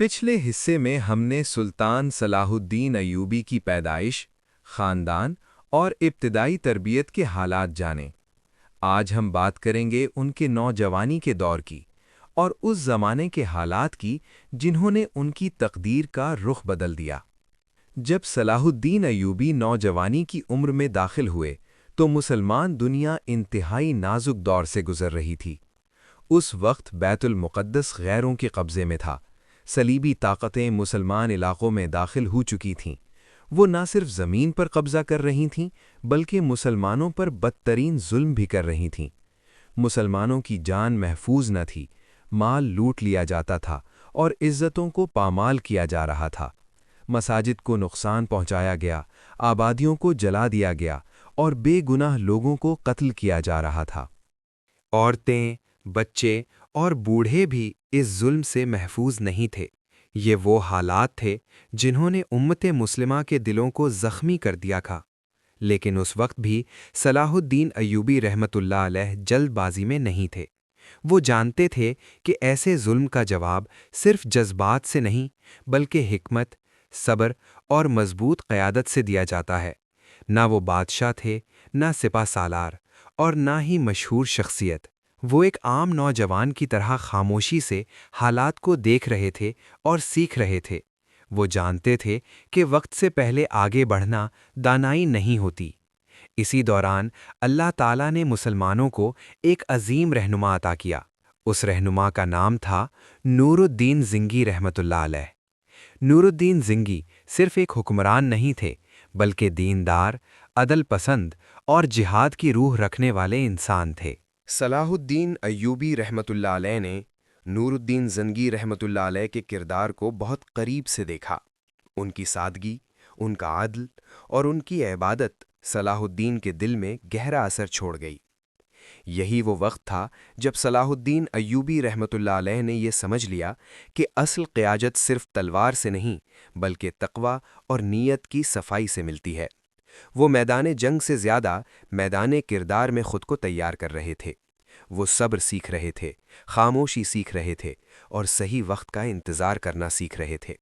پچھلے حصے میں ہم نے سلطان صلاح الدین ایوبی کی پیدائش، خاندان اور ابتدائی تربیت کے حالات جانے۔ آج ہم بات کریں گے ان کے نوجوانی کے دور کی اور اس زمانے کے حالات کی جنہوں نے ان کی تقدیر کا رخ بدل دیا۔ جب صلاح الدین ایوبی نوجوانی کی عمر میں داخل ہوئے تو مسلمان دنیا انتہائی نازک دور سے گزر رہی تھی۔ اس وقت بیت المقدس غیروں کے قبضے میں تھا، صلیبی طاقتیں مسلمان علاقوں میں داخل ہو چکی تھیں۔ وہ نہ صرف زمین پر قبضہ کر رہی تھیں بلکہ مسلمانوں پر بدترین ظلم بھی کر رہی تھیں۔ مسلمانوں کی جان محفوظ نہ تھی، مال لوٹ لیا جاتا تھا اور عزتوں کو پامال کیا جا رہا تھا۔ مساجد کو نقصان پہنچایا گیا، آبادیوں کو جلا دیا گیا اور بے گناہ لوگوں کو قتل کیا جا رہا تھا۔ عورتیں، بچے اور بوڑھے بھی اس ظلم سے محفوظ نہیں تھے۔ یہ وہ حالات تھے جنہوں نے امت مسلمہ کے دلوں کو زخمی کر دیا تھا۔ لیکن اس وقت بھی صلاح الدین ایوبی رحمۃ اللہ علیہ جلد بازی میں نہیں تھے۔ وہ جانتے تھے کہ ایسے ظلم کا جواب صرف جذبات سے نہیں بلکہ حکمت، صبر اور مضبوط قیادت سے دیا جاتا ہے۔ نہ وہ بادشاہ تھے، نہ سپہ سالار، اور نہ ہی مشہور شخصیت۔ وہ ایک عام نوجوان کی طرح خاموشی سے حالات کو دیکھ رہے تھے اور سیکھ رہے تھے۔ وہ جانتے تھے کہ وقت سے پہلے آگے بڑھنا دانائی نہیں ہوتی۔ اسی دوران اللہ تعالیٰ نے مسلمانوں کو ایک عظیم رہنما عطا کیا۔ اس رہنما کا نام تھا نور الدین زنگی رحمۃ اللہ علیہ۔ نور الدین زنگی صرف ایک حکمران نہیں تھے بلکہ دیندار، عدل پسند اور جہاد کی روح رکھنے والے انسان تھے۔ صلاح الدین ایوبی رحمۃ اللہ علیہ نے نور الدین زنگی رحمۃ اللہ علیہ کے کردار کو بہت قریب سے دیکھا۔ ان کی سادگی، ان کا عدل اور ان کی عبادت صلاح الدین کے دل میں گہرا اثر چھوڑ گئی۔ یہی وہ وقت تھا جب صلاح الدین ایوبی رحمۃ اللہ علیہ نے یہ سمجھ لیا کہ اصل قیادت صرف تلوار سے نہیں بلکہ تقوی اور نیت کی صفائی سے ملتی ہے۔ وہ میدان جنگ سے زیادہ میدان کردار میں خود کو تیار کر رہے تھے۔ وہ صبر سیکھ رہے تھے، خاموشی سیکھ رہے تھے اور صحیح وقت کا انتظار کرنا سیکھ رہے تھے۔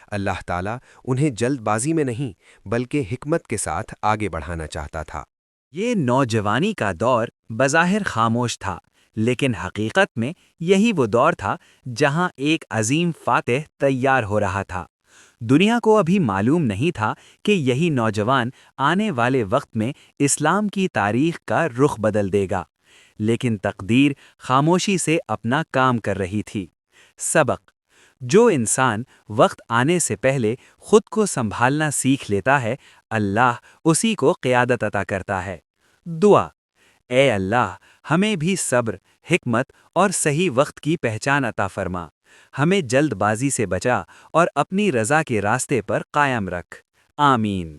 اللہ تعالیٰ انہیں جلد بازی میں نہیں بلکہ حکمت کے ساتھ آگے بڑھانا چاہتا تھا۔ یہ نوجوانی کا دور بظاہر خاموش تھا، لیکن حقیقت میں یہی وہ دور تھا جہاں ایک عظیم فاتح تیار ہو رہا تھا۔ دنیا کو ابھی معلوم نہیں تھا کہ یہی نوجوان آنے والے وقت میں اسلام کی تاریخ کا رخ بدل دے گا، لیکن تقدیر خاموشی سے اپنا کام کر رہی تھی۔ سبق: جو انسان وقت آنے سے پہلے خود کو سنبھالنا سیکھ لیتا ہے، اللہ اسی کو قیادت عطا کرتا ہے۔ دعا: اے اللہ، ہمیں بھی صبر، حکمت اور صحیح وقت کی پہچان عطا فرما۔ ہمیں جلد بازی سے بچا اور اپنی رضا کے راستے پر قائم رکھ۔ آمین۔